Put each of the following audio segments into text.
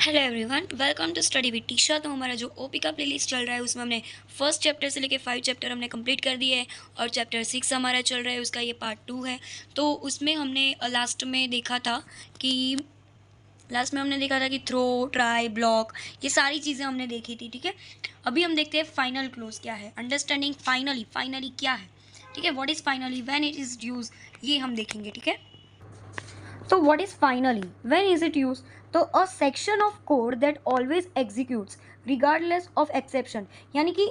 Hello everyone, welcome to study with Tisha. तो हमारा जो ओपी का प्लेलिस्ट चल रहा है उसमें हमने फर्स्ट चैप्टर से लेके 5 चैप्टर हमने कंप्लीट कर दिए हैं और चैप्टर 6 हमारा चल रहा है, उसका ये पार्ट 2 है। तो उसमें हमने लास्ट में देखा था कि थ्रो, ट्राई, ब्लॉक, ये सारी चीज़ें हमने देखी थी। ठीक है, अभी हम देखते हैं फाइनल क्लोज क्या है, अंडरस्टैंडिंग फाइनली क्या है। ठीक है, what is finally, when it is use, ये हम देखेंगे। ठीक है, तो what is finally, when is it used? तो a section of code that always executes regardless of exception, यानी कि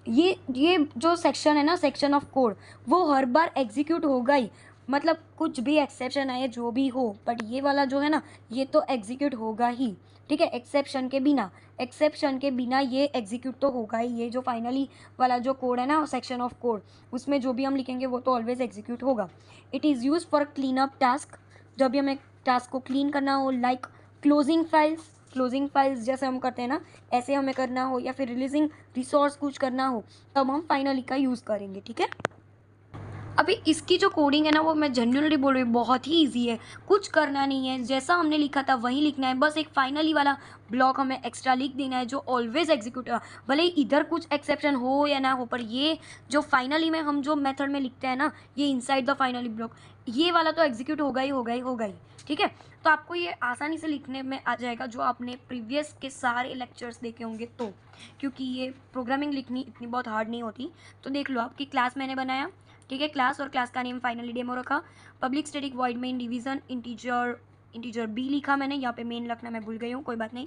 ये जो सेक्शन है ना, सेक्शन ऑफ कोड, वो हर बार एग्जीक्यूट होगा ही। मतलब कुछ भी एक्सेप्शन आए जो भी हो, बट ये वाला जो है ना, ये तो एग्जीक्यूट होगा ही। ठीक है, एक्सेप्शन के बिना ये एग्जीक्यूट तो होगा ही। ये जो फाइनली वाला जो कोड है ना, सेक्शन ऑफ कोड, उसमें जो भी हम लिखेंगे वो तो ऑलवेज एग्जीक्यूट होगा। It is use for clean up task, जब भी हमें टास्क को क्लीन करना हो, लाइक क्लोजिंग फाइल्स जैसे हम करते हैं ना, ऐसे हमें करना हो, या फिर रिलीजिंग रिसोर्स कुछ करना हो, तब हम फाइनली का यूज़ करेंगे। ठीक है, अभी इसकी जो कोडिंग है ना, वो मैं जेन्युइनली बोल रही हूँ, बहुत ही ईजी है। कुछ करना नहीं है, जैसा हमने लिखा था वही लिखना है, बस एक फाइनली वाला ब्लॉक हमें एक्स्ट्रा लिख देना है जो ऑलवेज एग्जीक्यूट होगा। भले ही इधर कुछ एक्सेप्शन हो या ना हो, पर ये जो फाइनली में हम जो मेथड में लिखते हैं ना, ये इनसाइड द फाइनली ब्लॉक, ये वाला तो एग्जीक्यूट होगा ही। ठीक है, तो आपको ये आसानी से लिखने में आ जाएगा जो आपने प्रीवियस के सारे लेक्चर्स देखे होंगे, तो क्योंकि ये प्रोग्रामिंग लिखनी इतनी बहुत हार्ड नहीं होती। तो देख लो, आपकी क्लास मैंने बनाया। ठीक है, क्लास और क्लास का नेम फाइनली डेमो रखा। Public static void main division integer b लिखा मैंने, यहाँ पे मेन लिखना मैं भूल गई हूँ, कोई बात नहीं।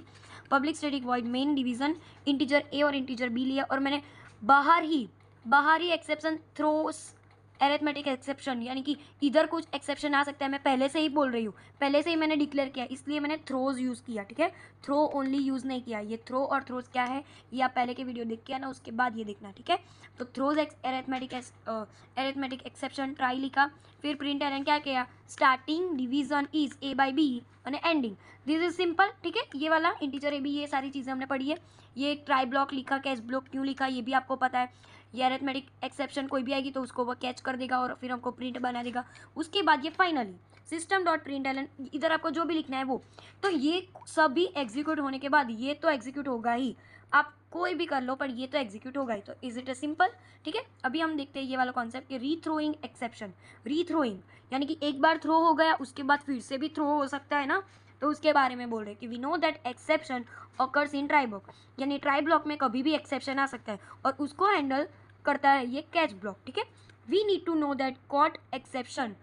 Public static void main division integer A और इंटीजर बी लिया, और मैंने बाहर ही एक्सेप्शन थ्रोस एरिथमेटिक एक्सेप्शन, यानी कि इधर कुछ एक्सेप्शन आ सकता है, मैं पहले से ही बोल रही हूँ, पहले से ही मैंने डिक्लेयर किया, इसलिए मैंने थ्रोज यूज़ किया। ठीक है, थ्रो ओनली यूज़ नहीं किया। ये थ्रो और थ्रोज क्या है, ये आप पहले के वीडियो देख के आना, उसके बाद ये देखना। ठीक है, तो थ्रोज एरिथमेटिक एक्सेप्शन ट्राई लिखा, फिर प्रिंट एरन क्या किया, starting division is a by b और एंडिंग, दिस इज सिंपल। ठीक है, ये वाला इंटीजर ए बी, ये सारी चीज़ें हमने पढ़ी है। ये ट्राई ब्लॉक लिखा, कैच ब्लॉक क्यों लिखा, ये भी आपको पता है। ये अरिथमेटिक एक्सेप्शन कोई भी आएगी तो उसको वो कैच कर देगा और फिर हमको प्रिंट बना देगा। उसके बाद ये finally system dot print ln, इधर आपको जो भी लिखना है वो, तो ये सभी एग्जीक्यूट होने के बाद ये तो एग्जीक्यूट होगा ही। आप कोई भी कर लो, पर ये तो एग्जीक्यूट होगा ही। तो इज इट ए सिंपल। ठीक है, अभी हम देखते हैं ये वाला कॉन्सेप्ट कि रीथ्रोइंग एक्सेप्शन। रीथ्रोइंग यानी कि एक बार थ्रो हो गया, उसके बाद फिर से भी थ्रो हो सकता है ना, तो उसके बारे में बोल रहे हैं कि we know that exception occurs in try block, यानी ट्राई ब्लॉक में कभी भी एक्सेप्शन आ सकता है और उसको हैंडल करता है ये कैच ब्लॉक। ठीक है, we need to know that caught exception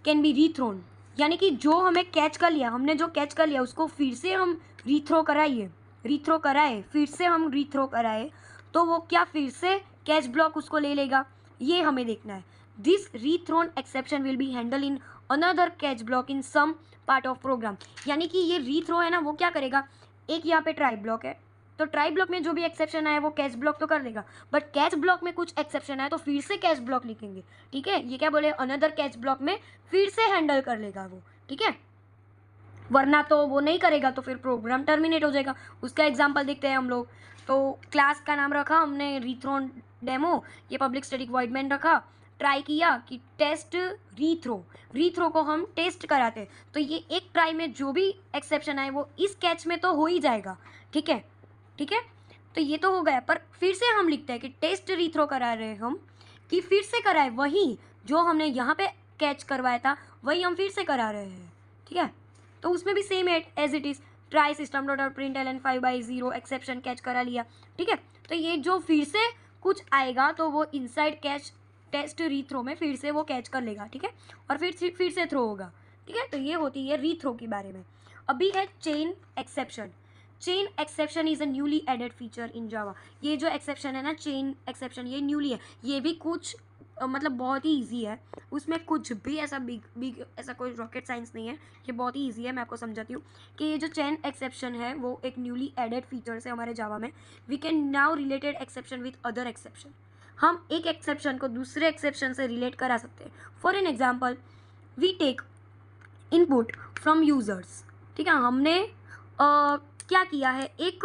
can be rethrown, यानी कि जो हमें कैच कर लिया, हमने जो कैच कर लिया उसको फिर से हम रीथ्रो कराए, फिर से हम रीथ्रो कराए, तो वो क्या फिर से कैच ब्लॉक उसको ले लेगा, ये हमें देखना है। This rethrown exception will be handle in another catch block in some part of program, यानी कि ये रीथ्रो है ना, वो क्या करेगा, एक यहाँ पे ट्राई ब्लॉक है, तो ट्राई ब्लॉक में जो भी एक्सेप्शन आए वो कैच ब्लॉक तो कर देगा, बट कैच ब्लॉक में कुछ एक्सेप्शन आए तो फिर से कैच ब्लॉक लिखेंगे। ठीक है, ये क्या बोले, अनदर कैच ब्लॉक में फिर से हैंडल कर लेगा वो। ठीक है, वरना तो वो नहीं करेगा तो फिर प्रोग्राम टर्मिनेट हो जाएगा। उसका एग्जांपल देखते हैं हम लोग। तो क्लास का नाम रखा हमने रीथ्रोन डेमो, ये पब्लिक स्टैटिक वॉइड मेन रखा, ट्राई किया कि टेस्ट रीथ्रो को हम टेस्ट कराते, तो ये एक ट्राई में जो भी एक्सेप्शन आए वो इस कैच में तो हो ही जाएगा। ठीक है, तो ये तो हो गया, पर फिर से हम लिखते हैं कि टेस्ट रीथ्रो करा रहे हैं हम, कि फिर से कराए वही जो हमने यहाँ पे कैच करवाया था, वही हम फिर से करा रहे हैं। ठीक है, तो उसमें भी सेम है as it is, try system dot print l n 5/0 exception catch करा लिया। ठीक है, तो ये जो फिर से कुछ आएगा तो वो इनसाइड कैच टेस्ट रीथ्रो में फिर से वो कैच कर लेगा। ठीक है, और फिर से थ्रो होगा। ठीक है, तो ये होती है रीथ्रो के बारे में। अभी है chain exception is a newly added feature in Java. ये जो एक्सेप्शन है ना, चेन एक्सेप्शन, ये न्यूली है, ये भी कुछ मतलब बहुत ही ईजी है, उसमें कुछ भी ऐसा बिग ऐसा कोई रॉकेट साइंस नहीं है, ये बहुत ही ईजी है। मैं आपको समझाती हूँ कि ये जो चेन एक्सेप्शन है वो एक न्यूली एडेड फीचर्स है हमारे जावा में। We can now related exception with other exception, हम एक एक्सेप्शन को दूसरे एक्सेप्शन से रिलेट करा सकते हैं। For an example, we take input from users. ठीक है, हमने क्या किया है, एक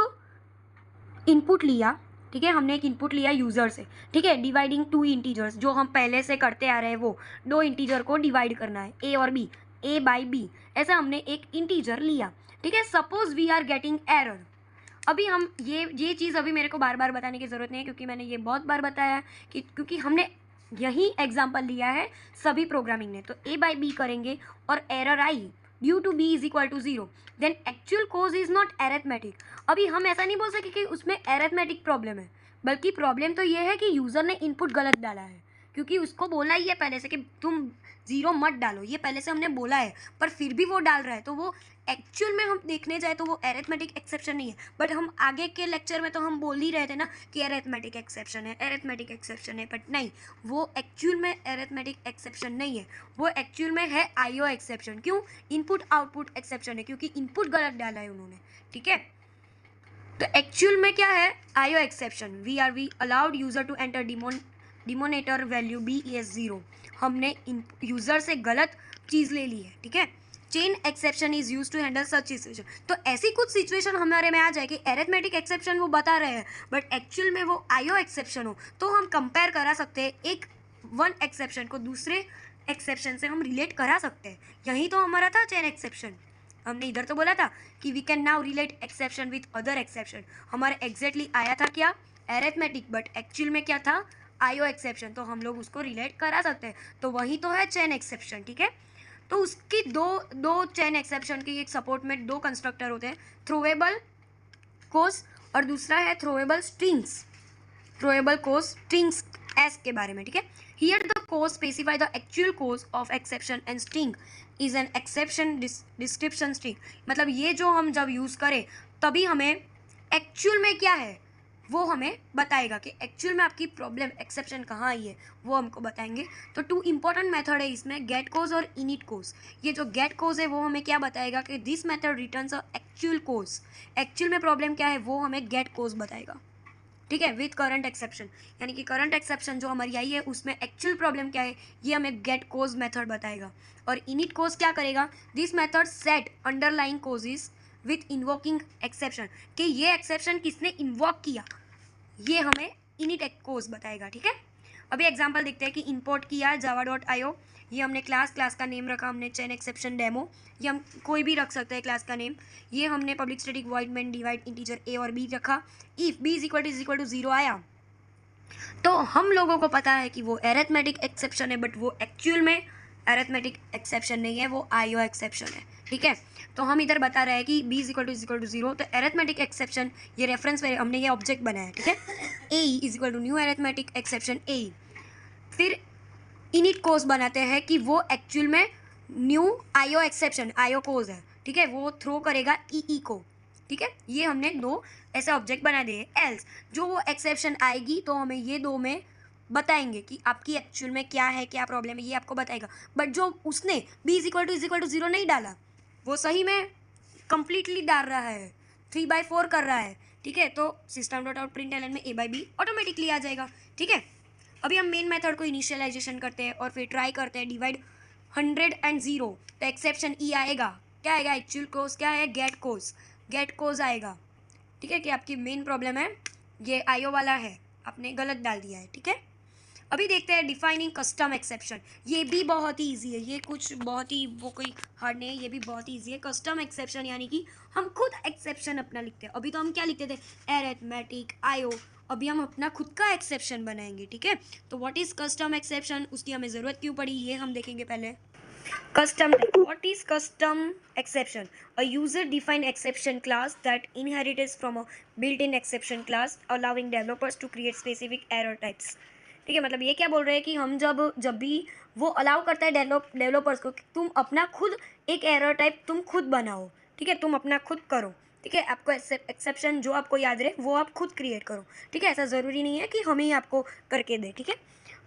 इनपुट लिया। ठीक है, हमने एक इनपुट लिया यूज़र से। ठीक है, डिवाइडिंग टू इंटीजर्स, जो हम पहले से करते आ रहे हैं, वो दो इंटीजर को डिवाइड करना है, ए और बी, ए बाई बी, ऐसा हमने एक इंटीजर लिया। ठीक है, suppose we are getting error. अभी हम ये चीज़ अभी मेरे को बार बार बताने की ज़रूरत नहीं है, क्योंकि मैंने ये बहुत बार बताया है कि क्योंकि हमने यही एग्जाम्पल लिया है सभी प्रोग्रामिंग ने। तो ए बाई बी करेंगे और error I due to b is equal to 0, then actual cause is not arithmetic. अभी हम ऐसा नहीं बोल सकते कि उसमें एरेथमेटिक प्रॉब्लम है, बल्कि प्रॉब्लम तो ये है कि यूज़र ने इनपुट गलत डाला है, क्योंकि उसको बोला ही है पहले से कि तुम 0 मत डालो, ये पहले से हमने बोला है, पर फिर भी वो डाल रहा है। तो वो एक्चुअल में हम देखने जाए तो वो एरेथमेटिक एक्सेप्शन नहीं है, बट हम आगे के लेक्चर में तो हम बोल ही रहे थे ना कि एरेथमेटिक एक्सेप्शन है, एरेथमेटिक एक्सेप्शन है, बट नहीं, वो एक्चुअल में एरेथमेटिक एक्सेप्शन नहीं है, वो एक्चुअल में है आईओ एक्सेप्शन। क्यों? इनपुट आउटपुट एक्सेप्शन है, क्योंकि इनपुट गलत डाला है उन्होंने। ठीक है, तो एक्चुअल में क्या है? IO exception. We allowed user to enter denominator value B as 0। हमने यूजर से गलत चीज़ ले ली है। ठीक है, chain exception is use to handle such situation. तो ऐसी कुछ सिचुएशन हमारे में आ जाए कि एरिथमेटिक एक्सेप्शन वो बता रहे हैं बट एक्चुअल में वो आईओ एक्सेप्शन हो, तो हम कंपेयर करा सकते हैं एक वन एक्सेप्शन को दूसरे एक्सेप्शन से हम रिलेट करा सकते हैं। यही तो हमारा था चेन एक्सेप्शन। हमने इधर तो बोला था कि we can now relate exception with other exception. हमारे एग्जैक्टली आया था क्या? एरिथमेटिक, बट एक्चुअल में क्या था? IO exception. तो हम लोग उसको रिलेट करा सकते हैं, तो वही तो है चेन एक्सेप्शन। ठीक है, तो उसकी दो चेन एक्सेप्शन की एक सपोर्ट में दो कंस्ट्रक्टर होते हैं, थ्रोएबल कोस और दूसरा है थ्रोएबल स्ट्रिंग्स। थ्रोएबल कोस स्ट्रिंग्स एस के बारे में। ठीक है, here the cos specify the actual cos of exception and string is an exception description string. मतलब ये जो हम जब यूज़ करें तभी हमें एक्चुअल में क्या है वो हमें बताएगा कि एक्चुअल में आपकी प्रॉब्लम एक्सेप्शन कहाँ आई है, वो हमको बताएंगे। तो टू इंपॉर्टेंट मेथड है इसमें, गेट कोज और इनिट कोज। ये जो गेट कोज है वो हमें क्या बताएगा कि this method returns a actual cause. Actual में प्रॉब्लम क्या है वो हमें गेट कोज बताएगा। ठीक है, विथ करंट एक्सेप्शन, यानी कि करंट एक्सेप्शन जो हमारी आई है उसमें एक्चुअल प्रॉब्लम क्या है ये हमें गेट कोज मेथड बताएगा। और इनिट कोज क्या करेगा? This method set underlying causes with invoking exception, कि ये एक्सेप्शन किसने इन्वोक किया ये हमें इनिट कोज बताएगा। ठीक है, अभी एग्जांपल देखते हैं कि इंपोर्ट किया java.io, ये हमने क्लास का नेम रखा हमने चेन एक्सेप्शन डेमो, ये हम कोई भी रख सकते हैं क्लास का नेम। ये हमने public static void main divide integer A और बी रखा। If B is equal to 0 आया तो हम लोगों को पता है कि वो एरिथमेटिक एक्सेप्शन है, बट वो एक्चुअल में एरिथमेटिक एक्सेप्शन नहीं है, वो आईओ एक्सेप्शन है। ठीक है, तो हम इधर बता रहे हैं कि b इज इक्वल टू 0, तो एरिथमेटिक एक्सेप्शन ये रेफरेंस में हमने ये ऑब्जेक्ट बनाया है। ठीक है, A is equal to new arithmetic exception A. फिर इनिट कोज बनाते हैं कि वो एक्चुअल में new IO exception IO cause है। ठीक है, वो थ्रो करेगा ई को। ठीक है, ये हमने दो ऐसे ऑब्जेक्ट बना दिए। एल्स जो वो एक्सेप्शन आएगी तो हमें ये दो में बताएंगे कि आपकी एक्चुअल में क्या है, क्या प्रॉब्लम है, ये आपको बताएगा। बट जो उसने b इज इक्वल टू 0 नहीं डाला, वो सही में कंप्लीटली डाल रहा है, 3/4 कर रहा है। ठीक है, तो system dot out print ln में a बाई बी ऑटोमेटिकली आ जाएगा। ठीक है, अभी हम मेन मेथड को इनिशियलाइजेशन करते हैं और फिर ट्राई करते हैं डिवाइड 100 and 0, तो एक्सेप्शन ई आएगा। क्या आएगा? एक्चुअल कोज क्या है? गेट कोज आएगा। ठीक है, कि आपकी मेन प्रॉब्लम है ये आईओ वाला है, आपने गलत डाल दिया है। ठीक है, अभी देखते हैं डिफाइनिंग कस्टम एक्सेप्शन। ये भी बहुत ही ईजी है, ये कुछ बहुत ही वो कोई हार्ड नहीं है, ये भी बहुत ही ईजी है। कस्टम एक्सेप्शन यानी कि हम खुद एक्सेप्शन अपना लिखते हैं। अभी तो हम क्या लिखते थे? एरिथमेटिक आईओ, अभी हम अपना खुद का एक्सेप्शन बनाएंगे। ठीक है, तो व्हाट इज कस्टम एक्सेप्शन, उसकी हमें ज़रूरत क्यों पड़ी ये हम देखेंगे पहले। Custom type. What is custom exception? A user-defined exception class that inherits from a built-in exception class, allowing developers to create specific error types. ठीक है, मतलब ये क्या बोल रहे हैं कि हम जब भी वो अलाउ करता है डेवलपर्स को कि तुम अपना खुद एक एरर टाइप तुम खुद बनाओ। ठीक है, तुम अपना खुद करो। ठीक है, आपको एक्सेप्शन जो आपको याद रहे वो आप खुद क्रिएट करो। ठीक है, ऐसा ज़रूरी नहीं है कि हम ही आपको करके दें। ठीक है,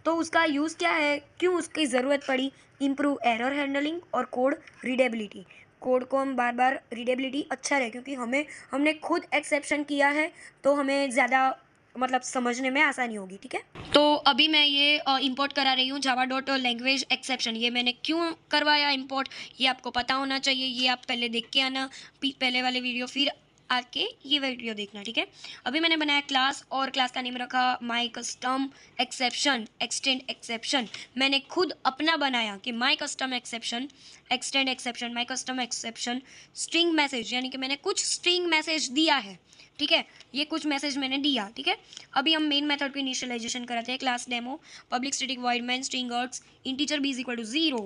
तो उसका यूज़ क्या है, क्यों उसकी ज़रूरत पड़ी? इम्प्रूव एरर हैंडलिंग और कोड रीडेबिलिटी। कोड को हम बार बार रीडेबिलिटी अच्छा रहे, क्योंकि हमने खुद एक्सेप्शन किया है तो हमें ज़्यादा मतलब समझने में आसानी होगी। ठीक है, तो अभी मैं ये इंपोर्ट करा रही हूँ java.language एक्सेप्शन। ये मैंने क्यों करवाया इंपोर्ट ये आपको पता होना चाहिए, ये आप पहले देख के आना पहले वाले वीडियो, फिर आके ये वीडियो देखना, ठीक है। अभी मैंने बनाया क्लास और क्लास का नेम रखा माई कस्टम एक्सेप्शन एक्सटेंड एक्सेप्शन। मैंने खुद अपना बनाया कि माई कस्टम एक्सेप्शन एक्सटेंड एक्सेप्शन, माई कस्टम एक्सेप्शन स्ट्रिंग मैसेज, यानी कि मैंने कुछ स्ट्रिंग मैसेज दिया है, ठीक है। ये कुछ मैसेज मैंने दिया, ठीक है। अभी हम मेन मेथड को इनिशियलाइजेशन कराते हैं। Class demo public static void main string args integer b is equal to 0।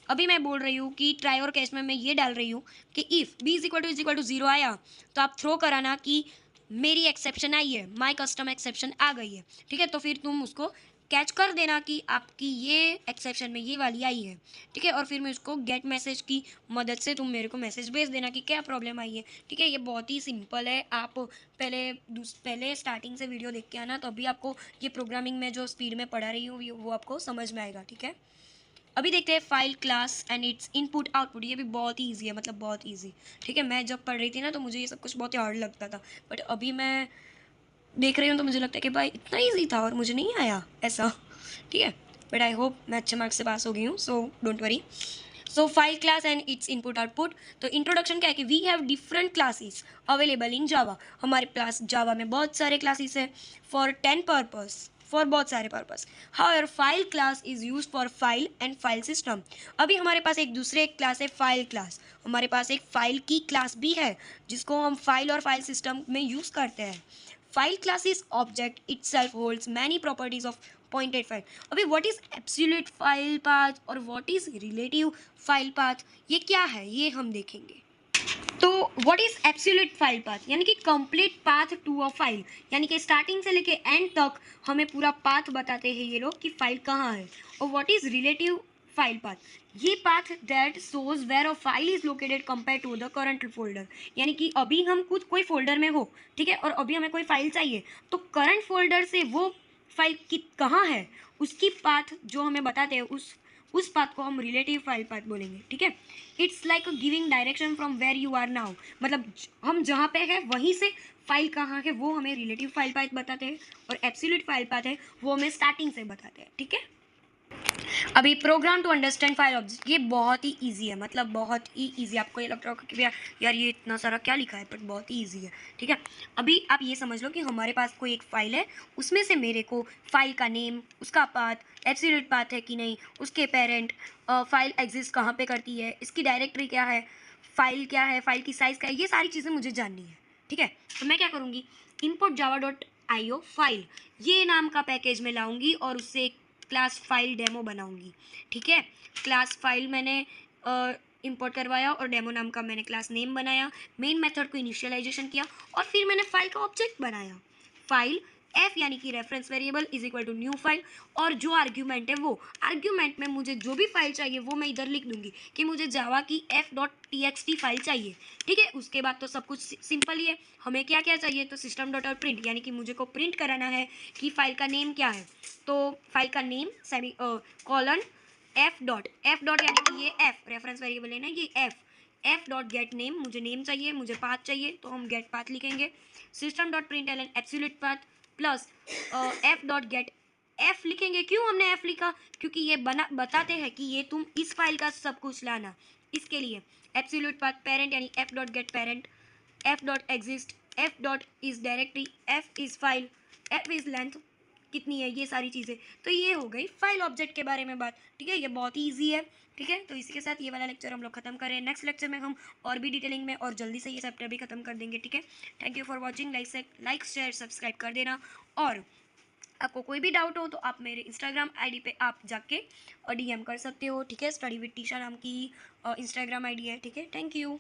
अभी मैं बोल रही हूँ कि ट्राई और कैच में मैं ये डाल रही हूँ कि if b is equal to 0 आया तो आप थ्रो कराना कि मेरी एक्सेप्शन आई है, माई कस्टम एक्सेप्शन आ गई है, ठीक है। तो फिर तुम उसको कैच कर देना कि आपकी ये एक्सेप्शन में ये वाली आई है, ठीक है। और फिर मैं उसको गेट मैसेज की मदद से तुम मेरे को मैसेज भेज देना कि क्या प्रॉब्लम आई है, ठीक है। ये बहुत ही सिंपल है। आप पहले स्टार्टिंग से वीडियो देख के आना, तभी आपको ये प्रोग्रामिंग में जो स्पीड में पढ़ा रही हूँ वो आपको समझ में आएगा, ठीक है। अभी देखते हैं file class and its input output. ये भी बहुत ही ईजी है, मतलब बहुत ईजी, ठीक है। मैं जब पढ़ रही थी ना तो मुझे ये सब कुछ बहुत ही हार्ड लगता था, बट अभी मैं देख रही हूँ तो मुझे लगता है कि भाई इतना ईजी था और मुझे नहीं आया ऐसा, ठीक है। बट आई होप मैं अच्छे मार्क्स से पास हो गई हूँ, so don't worry. So file class and its input output. तो इंट्रोडक्शन क्या है कि we have different classes available in Java. हमारे पास जावा में बहुत सारे क्लासेस है फॉर 10 पर्पस, फॉर बहुत सारे purpose. However file class is use for file and file system. अभी हमारे पास एक दूसरे एक क्लास है फाइल क्लास। हमारे पास एक फाइल की क्लास भी है जिसको हम फाइल और फाइल सिस्टम में यूज करते हैं। File class is object itself holds many properties of pointed file. अभी what is absolute file path और what is relative file path, ये क्या है ये हम देखेंगे। तो what is absolute file path, यानी कि complete path to a file, यानी कि स्टार्टिंग से लेके एंड तक हमें पूरा पाथ बताते हैं ये लोग कि फाइल कहाँ है। और what is relative file path, ये path that shows where a file is located compare to the current folder. यानी कि अभी हम कुछ कोई फोल्डर में हो, ठीक है, और अभी हमें कोई फाइल चाहिए तो करंट फोल्डर से वो फाइल कहाँ है उसकी पाथ जो हमें बताते हैं उस पाथ को हम रिलेटिव फाइल पाथ बोलेंगे, ठीक है। It's like giving direction from where you are now, मतलब हम जहाँ पे हैं वहीं से फाइल कहाँ है वो हमें रिलेटिव फाइल पाथ बताते हैं, और एब्सोल्यूट फाइल पाथ है वो हमें स्टार्टिंग से बताते हैं, ठीक है। अभी program to understand file object, ये बहुत ही ईजी है, मतलब बहुत ही ईजी। आपको ये लगता होगा कि भैया यार ये इतना सारा क्या लिखा है, बट बहुत ही ईजी है, ठीक है। अभी आप ये समझ लो कि हमारे पास कोई एक फाइल है, उसमें से मेरे को फाइल का नेम, उसका पाथ, एब्सोल्यूट पाथ है कि नहीं, उसके पेरेंट, फाइल एग्जिस्ट कहाँ पे करती है, इसकी डायरेक्टरी क्या है, फाइल क्या है, फाइल की साइज़ क्या है, ये सारी चीज़ें मुझे जाननी है, ठीक है। तो मैं क्या करूँगी, इम्पोर्ट java.io फाइल, ये नाम का पैकेज में लाऊंगी और उससे क्लास फाइल डेमो बनाऊंगी, ठीक है। क्लास फाइल मैंने इंपोर्ट करवाया और डेमो नाम का मैंने क्लास नेम बनाया, मेन मेथड को इनिशियलाइजेशन किया और फिर मैंने फाइल का ऑब्जेक्ट बनाया। फाइल एफ यानी कि reference variable is equal to new file, और जो आर्ग्यूमेंट है वो आर्ग्यूमेंट में मुझे जो भी फाइल चाहिए वो मैं इधर लिख दूंगी कि मुझे जावा की f.txt फाइल चाहिए, ठीक है। उसके बाद तो सब कुछ सिंपल ही है। हमें क्या क्या चाहिए, तो सिस्टम डॉट आउट प्रिंट, यानी कि मुझे को प्रिंट कराना है कि फाइल का नेम क्या है। तो फाइल का name semi colon F dot यानी कि ये एफ रेफरेंस वेरिएबल है ना, ये एफ डॉट गेट नेम, मुझे नेम चाहिए, मुझे पाथ चाहिए, तो हम गेट पाथ लिखेंगे। System dot print l an absolute path plus F dot gate F लिखेंगे। क्यों हमने एफ लिखा, क्योंकि ये बताते हैं कि ये तुम इस फाइल का सब कुछ लाना, इसके लिए एब्सोल्यूट पाथ पेरेंट यानी F dot gate parent, F dot exist, F dot is directory, F is file, F is length कितनी है, ये सारी चीज़ें। तो ये हो गई फाइल ऑब्जेक्ट के बारे में बात, ठीक है। ये बहुत ही ईजी है, ठीक है। तो इसी के साथ ये वाला लेक्चर हम लोग खत्म करें। नेक्स्ट लेक्चर में हम और भी डिटेलिंग में और जल्दी से ये चैप्टर भी खत्म कर देंगे, ठीक है। Thank you for watching. Like share subscribe कर देना, और आपको कोई भी डाउट हो तो आप मेरे इंस्टाग्राम आईडी पे आप जाके डीएम कर सकते हो, ठीक है। स्टडी विद टीशा नाम की इंस्टाग्राम आईडी है, ठीक है। Thank you.